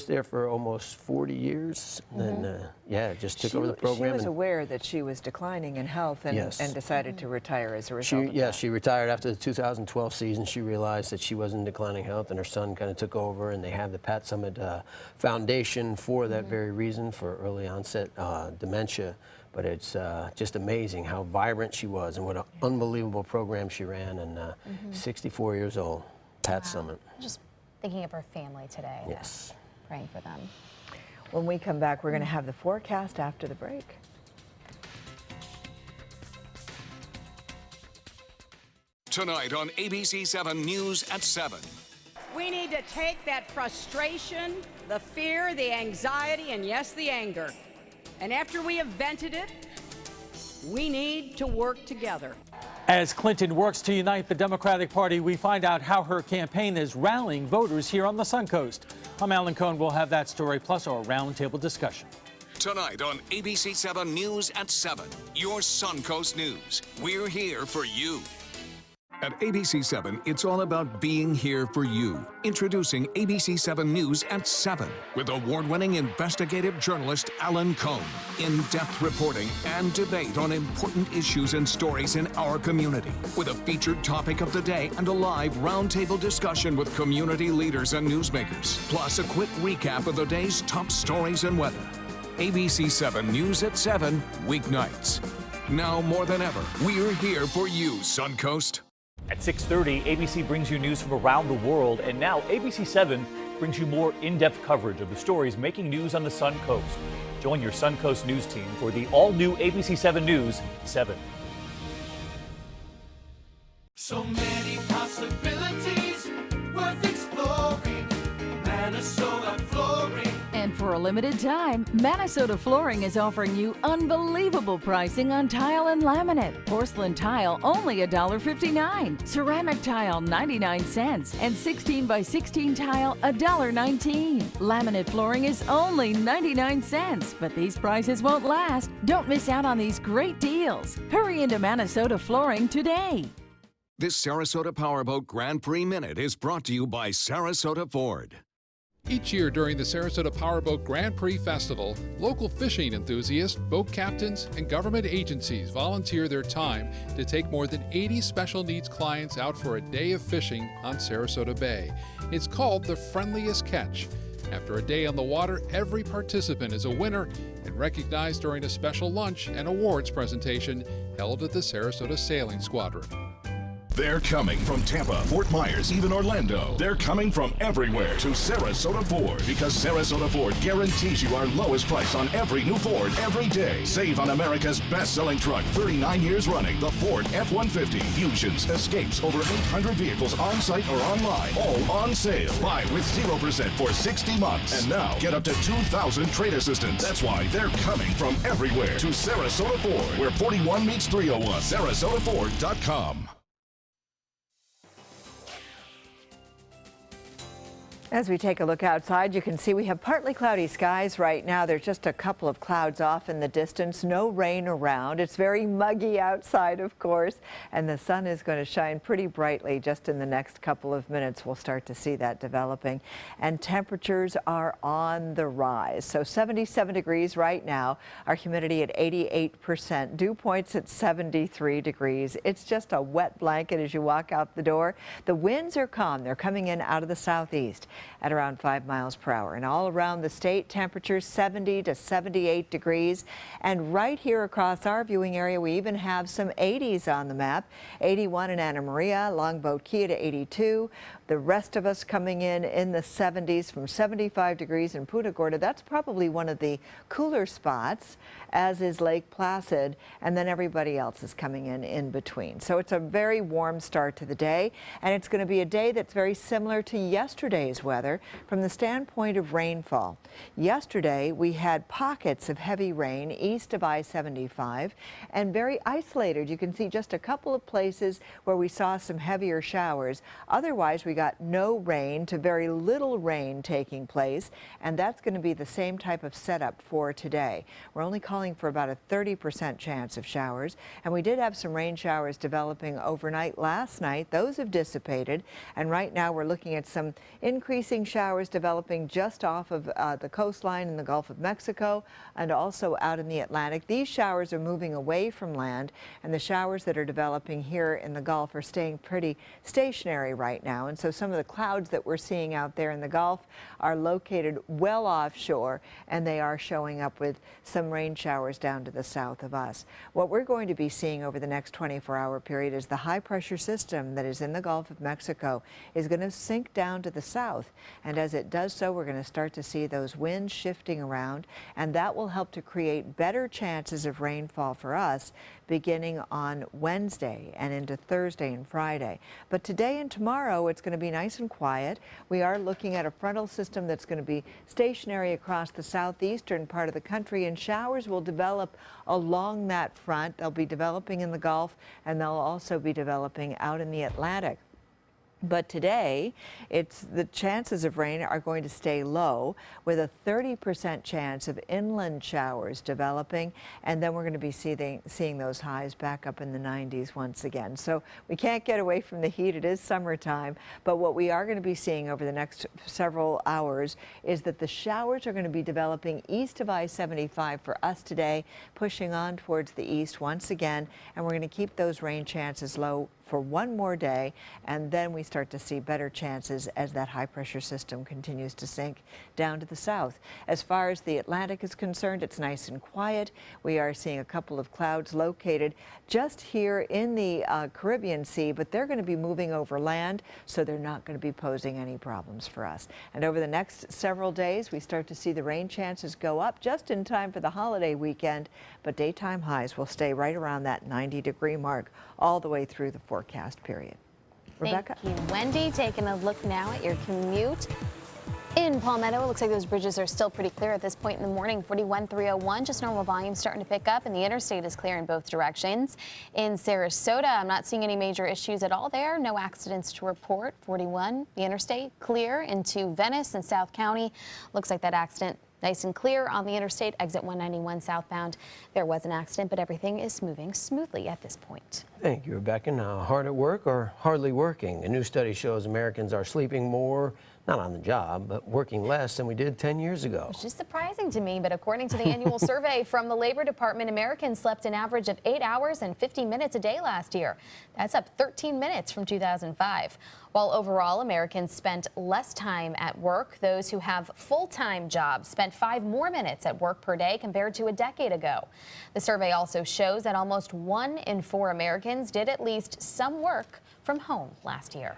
there for almost 40 years, and yeah, just took over the program. She was aware that she was declining in health and decided to retire as a result. She retired after the 2012 season. She realized that she was in declining health, and her son kind of took over, and they have the Pat Summitt Foundation for that very reason, for early onset dementia. But it's just amazing how vibrant she was and what an unbelievable program she ran, and 64 years old, Pat Summitt. Just thinking of her family today. Yes. Praying for them. When we come back, we're going to have the forecast after the break. Tonight on ABC 7 News at 7. We need to take that frustration, the fear, the anxiety, and yes, the anger. And after we have vented it, we need to work together. As Clinton works to unite the Democratic Party, we find out how her campaign is rallying voters here on the Suncoast. I'm Alan Cohn. We'll have that story plus our roundtable discussion. Tonight on ABC 7 News at 7, your Suncoast News. We're here for you. At ABC 7, it's all about being here for you. Introducing ABC 7 News at 7 with award-winning investigative journalist Alan Cohn. In-depth reporting and debate on important issues and stories in our community, with a featured topic of the day and a live roundtable discussion with community leaders and newsmakers. Plus a quick recap of the day's top stories and weather. ABC 7 News at 7, weeknights. Now more than ever, we're here for you, Suncoast. At 6:30, ABC brings you news from around the world, and now ABC 7 brings you more in-depth coverage of the stories making news on the Suncoast. Join your Suncoast News team for the all-new ABC 7 News 7. So many possibilities worth exploring. Minnesota Flooring. And for a limited time, Minnesota Flooring is offering you unbelievable pricing on tile and laminate. Porcelain tile only $1.59. Ceramic tile 99 cents. And 16 by 16 tile $1.19. Laminate flooring is only 99 cents. But these prices won't last. Don't miss out on these great deals. Hurry into Minnesota Flooring today. This Sarasota Powerboat Grand Prix Minute is brought to you by Sarasota Ford. Each year during the Sarasota Powerboat Grand Prix Festival, local fishing enthusiasts, boat captains, and government agencies volunteer their time to take more than 80 special needs clients out for a day of fishing on Sarasota Bay. It's called the Friendliest Catch. After a day on the water, every participant is a winner and recognized during a special lunch and awards presentation held at the Sarasota Sailing Squadron. They're coming from Tampa, Fort Myers, even Orlando. They're coming from everywhere to Sarasota Ford, because Sarasota Ford guarantees you our lowest price on every new Ford every day. Save on America's best-selling truck, 39 years running, the Ford F-150. Fusions, Escapes, over 800 vehicles on-site or online, all on sale. Buy with 0% for 60 months. And now, get up to 2,000 trade assistance. That's why they're coming from everywhere to Sarasota Ford, where 41 meets 301. SarasotaFord.com. As we take a look outside, you can see we have partly cloudy skies right now. There's just a couple of clouds off in the distance, no rain around. It's very muggy outside, of course, and the sun is going to shine pretty brightly just in the next couple of minutes. We'll start to see that developing, and temperatures are on the rise. So 77 degrees right now, our humidity at 88%, dew points at 73 degrees. It's just a wet blanket as you walk out the door. The winds are calm. They're coming in out of the southeast. at around 5 miles per hour. And all around the state, temperatures 70 to 78 degrees. And right here across our viewing area, we even have some 80s on the map. 81 in Anna Maria, Longboat Key to 82. The rest of us coming in the 70s, from 75 degrees in Punta Gorda. That's probably one of the cooler spots, as is Lake Placid, and then everybody else is coming in between. So it's a very warm start to the day, and it's going to be a day that's very similar to yesterday's weather from the standpoint of rainfall. Yesterday, we had pockets of heavy rain east of I-75 and very isolated. You can see just a couple of places where we saw some heavier showers. Otherwise, we got no rain to very little rain taking place, and that's going to be the same type of setup for today. We're only calling for about a 30% chance of showers, and we did have some rain showers developing overnight last night. Those have dissipated, and right now we're looking at some increasing showers developing just off of the coastline in the Gulf of Mexico and also out in the Atlantic. These showers are moving away from land, and the showers that are developing here in the Gulf are staying pretty stationary right now. And so some of the clouds that we're seeing out there in the Gulf are located well offshore, and they are showing up with some rain showers down to the south of us. What we're going to be seeing over the next 24-hour period is the high pressure system that is in the Gulf of Mexico is going to sink down to the south. And as it does so, we're going to start to see those winds shifting around, and that will help to create better chances of rainfall for us beginning on Wednesday and into Thursday and Friday. But today and tomorrow, it's going to be nice and quiet. We are looking at a frontal system that's going to be stationary across the southeastern part of the country, and showers will develop along that front. They'll be developing in the Gulf, and they'll also be developing out in the Atlantic. But today, the chances of rain are going to stay low, with a 30% chance of inland showers developing, and then we're going to be seeing those highs back up in the 90s once again. So we can't get away from the heat. It is summertime, but what we are going to be seeing over the next several hours is that the showers are going to be developing east of I-75 for us today, pushing on towards the east once again, and we're going to keep those rain chances low for one more day, and then we start to see better chances as that high pressure system continues to sink down to the south. As far as the Atlantic is concerned, it's nice and quiet. We are seeing a couple of clouds located just here in the Caribbean Sea, but they're going to be moving over land, so they're not going to be posing any problems for us. And over the next several days, we start to see the rain chances go up just in time for the holiday weekend, but daytime highs will stay right around that 90-degree mark all the way through the forecast period. Rebecca? Thank you, Wendy. Taking a look now at your commute. In Palmetto, it looks like those bridges are still pretty clear at this point in the morning. 41301, just normal volume starting to pick up, and the interstate is clear in both directions. In Sarasota, I'm not seeing any major issues at all there. No accidents to report. 41, the interstate clear into Venice and South County. Looks like that accident nice and clear on the interstate, exit 191 southbound. There was an accident, but everything is moving smoothly at this point. Thank you, Rebecca. Now, hard at work or hardly working? A new study shows Americans are sleeping more, not on the job, but working less than we did 10 years ago. Which is surprising to me, but according to the annual survey from the Labor Department, Americans slept an average of 8 hours and 50 minutes a day last year. That's up 13 minutes from 2005. While overall Americans spent less time at work, those who have full-time jobs spent 5 more minutes at work per day compared to a decade ago. The survey also shows that almost 1 in 4 Americans did at least some work from home last year.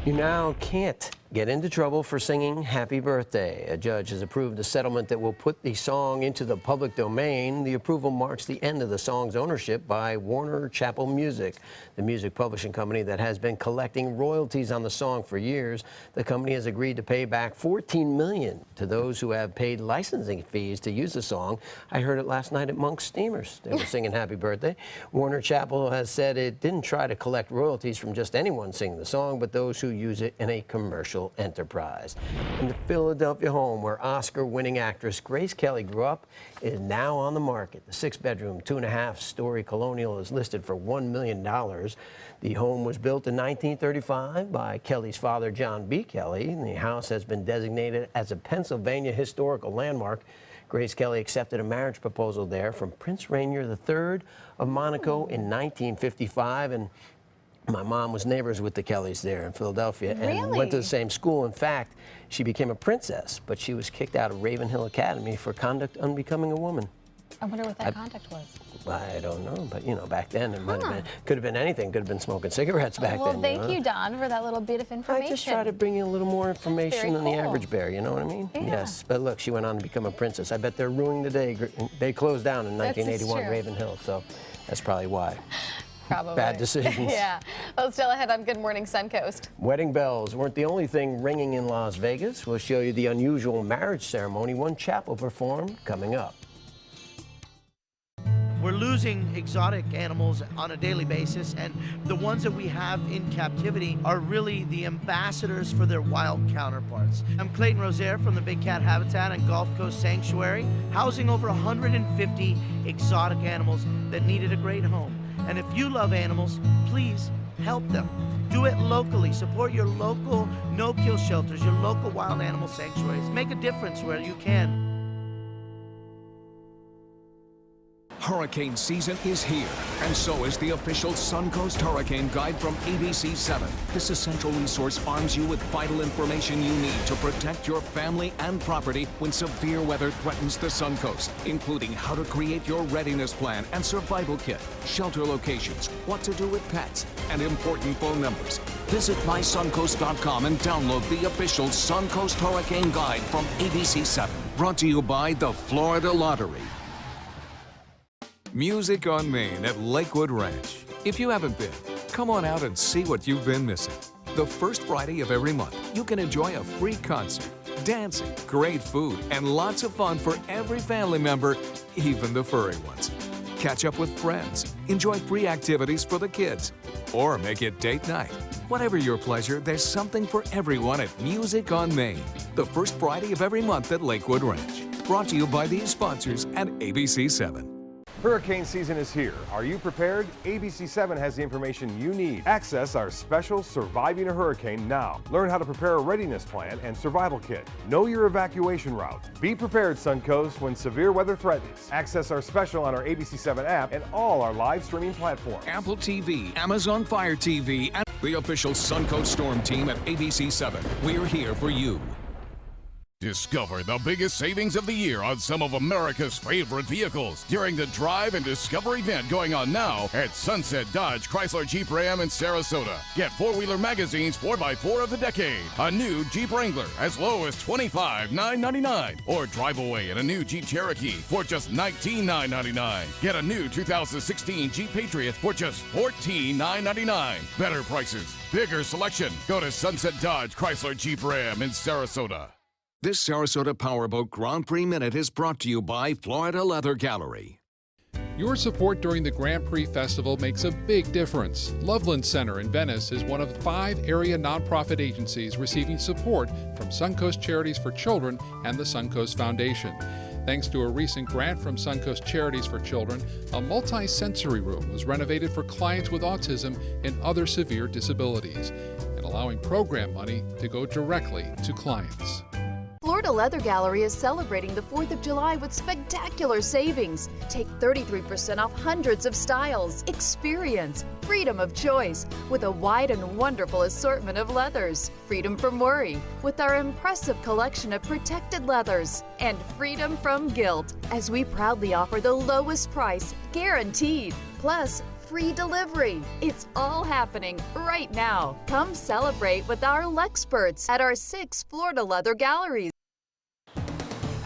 You now can't get into trouble for singing Happy Birthday. A judge has approved a settlement that will put the song into the public domain. The approval marks the end of the song's ownership by Warner Chappell Music, the music publishing company that has been collecting royalties on the song for years. The company has agreed to pay back $14 million to those who have paid licensing fees to use the song. I heard it last night at Monk's Steamers. They were singing Happy Birthday. Warner Chappell has said it didn't try to collect royalties from just anyone singing the song, but those who use it in a commercial enterprise. In the Philadelphia home where Oscar-winning actress Grace Kelly grew up is now on the market. The 6-bedroom, 2.5-story colonial is listed for $1 million. The home was built in 1935 by Kelly's father, John B. Kelly. The house has been designated as a Pennsylvania historical landmark. Grace Kelly accepted a marriage proposal there from Prince Rainier III of Monaco in 1955, and My mom was neighbors with the Kellys there in Philadelphia and went to the Really? same school. In fact, she became a princess, but she was kicked out of Ravenhill Academy for conduct unbecoming a woman. I wonder what that contact was. I don't know, but you know, back then it might have been, could have been anything. Could have been smoking cigarettes back Well, then. thank you, Don, for that little bit of information. I just try to bring you a little more information Very than the cool. average bear, you know what I mean? Yeah. Yes, but look, she went on to become a princess. I bet they're ruining the day. They closed down in That's 1981, true. Ravenhill, so that's probably why. Probably. Bad decisions. Yeah. Well, still ahead on Good Morning Suncoast. Wedding bells weren't the only thing ringing in Las Vegas. We'll show you the unusual marriage ceremony one chapel performed coming up. We're losing exotic animals on a daily basis, and the ones that we have in captivity are really the ambassadors for their wild counterparts. I'm Clayton Rozier from the Big Cat Habitat and Gulf Coast Sanctuary, housing over 150 exotic animals that needed a great home. And if you love animals, please help them. Do it locally. Support your local no-kill shelters, your local wild animal sanctuaries. Make a difference where you can. Hurricane season is here, and so is the official Suncoast Hurricane Guide from ABC 7. This essential resource arms you with vital information you need to protect your family and property when severe weather threatens the Suncoast, including how to create your readiness plan and survival kit, shelter locations, what to do with pets, and important phone numbers. Visit mysuncoast.com and download the official Suncoast Hurricane Guide from ABC 7. Brought to you by the Florida Lottery. Music on Main at Lakewood Ranch. If you haven't been, come on out and see what you've been missing. The first Friday of every month, you can enjoy a free concert, dancing, great food, and lots of fun for every family member, even the furry ones. Catch up with friends, enjoy free activities for the kids, or make it date night. Whatever your pleasure, there's something for everyone at Music on Main. The first Friday of every month at Lakewood Ranch. Brought to you by these sponsors and ABC 7. Hurricane season is here. Are you prepared? ABC 7 has the information you need. Access our special Surviving a Hurricane now. Learn how to prepare a readiness plan and survival kit. Know your evacuation route. Be prepared, Suncoast, when severe weather threatens. Access our special on our ABC 7 app and all our live streaming platforms. Apple TV, Amazon Fire TV, and the official Suncoast Storm Team at ABC 7. We're here for you. Discover the biggest savings of the year on some of America's favorite vehicles during the Drive and Discover event going on now at Sunset Dodge Chrysler Jeep Ram in Sarasota. Get four-wheeler magazines 4x4 of the decade, a new Jeep Wrangler as low as $25,999, or drive away in a new Jeep Cherokee for just $19,999. Get a new 2016 Jeep Patriot for just $14,999. Better prices, bigger selection. Go to Sunset Dodge Chrysler Jeep Ram in Sarasota. This Sarasota Powerboat Grand Prix Minute is brought to you by Florida Leather Gallery. Your support during the Grand Prix Festival makes a big difference. Loveland Center in Venice is one of 5 area nonprofit agencies receiving support from Suncoast Charities for Children and the Suncoast Foundation. Thanks to a recent grant from Suncoast Charities for Children, a multi-sensory room was renovated for clients with autism and other severe disabilities, and allowing program money to go directly to clients. Florida Leather Gallery is celebrating the 4th of July with spectacular savings. Take 33% off hundreds of styles. Experience freedom of choice with a wide and wonderful assortment of leathers. Freedom from worry with our impressive collection of protected leathers. And freedom from guilt as we proudly offer the lowest price guaranteed. Plus, free delivery. It's all happening right now. Come celebrate with our Lexperts at our 6 Florida Leather Galleries.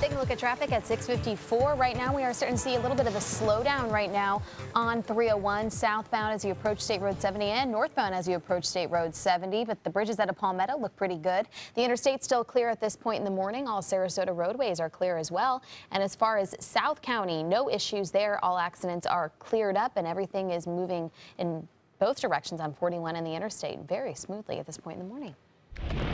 Taking a look at traffic at 6:54. Right now, we are starting to see a little bit of a slowdown right now on 301 southbound as you approach State Road 70 and northbound as you approach State Road 70. But the bridges out of Palmetto look pretty good. The interstate's still clear at this point in the morning. All Sarasota roadways are clear as well. And as far as South County, no issues there. All accidents are cleared up and everything is moving in both directions on 41 and the interstate very smoothly at this point in the morning.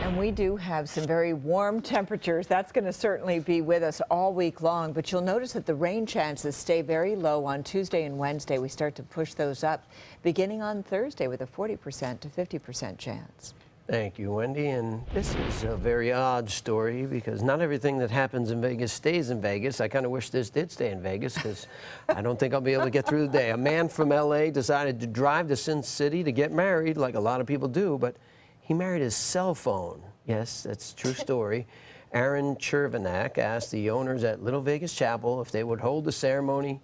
And we do have some very warm temperatures. That's going to certainly be with us all week long. But you'll notice that the rain chances stay very low on Tuesday and Wednesday. We start to push those up beginning on Thursday with a 40% to 50% chance. Thank you, Wendy. And this is a very odd story because not everything that happens in Vegas stays in Vegas. I kind of wish this did stay in Vegas because I don't think I'll be able to get through the day. A man from L.A. decided to drive to Sin City to get married, like a lot of people do, but he married his cell phone. Yes, that's a true story. Aaron Chervenak asked the owners at Little Vegas Chapel if they would hold the ceremony.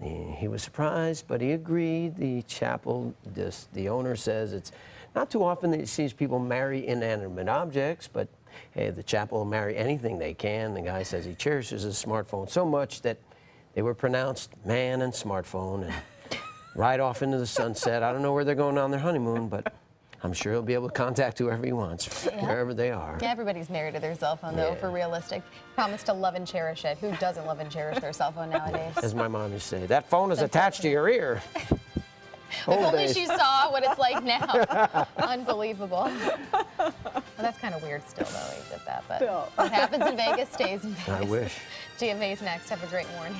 He was surprised, but he agreed. The chapel, the owner says it's not too often that he sees people marry inanimate objects, but hey, the chapel will marry anything they can. The guy says he cherishes his smartphone so much that they were pronounced man and smartphone and right off into the sunset. I don't know where they're going on their honeymoon, but I'm sure he'll be able to contact whoever he wants, wherever they are. Yeah, everybody's married to their cell phone, though, for realistic. Promise to love and cherish it. Who doesn't love and cherish their cell phone nowadays? As my mom used to say, that phone is attached to your ear. If only she saw what it's like now. Unbelievable. Well, that's kind of weird still, though, he did that. But what happens in Vegas stays in Vegas. I wish. GMA's next. Have a great morning.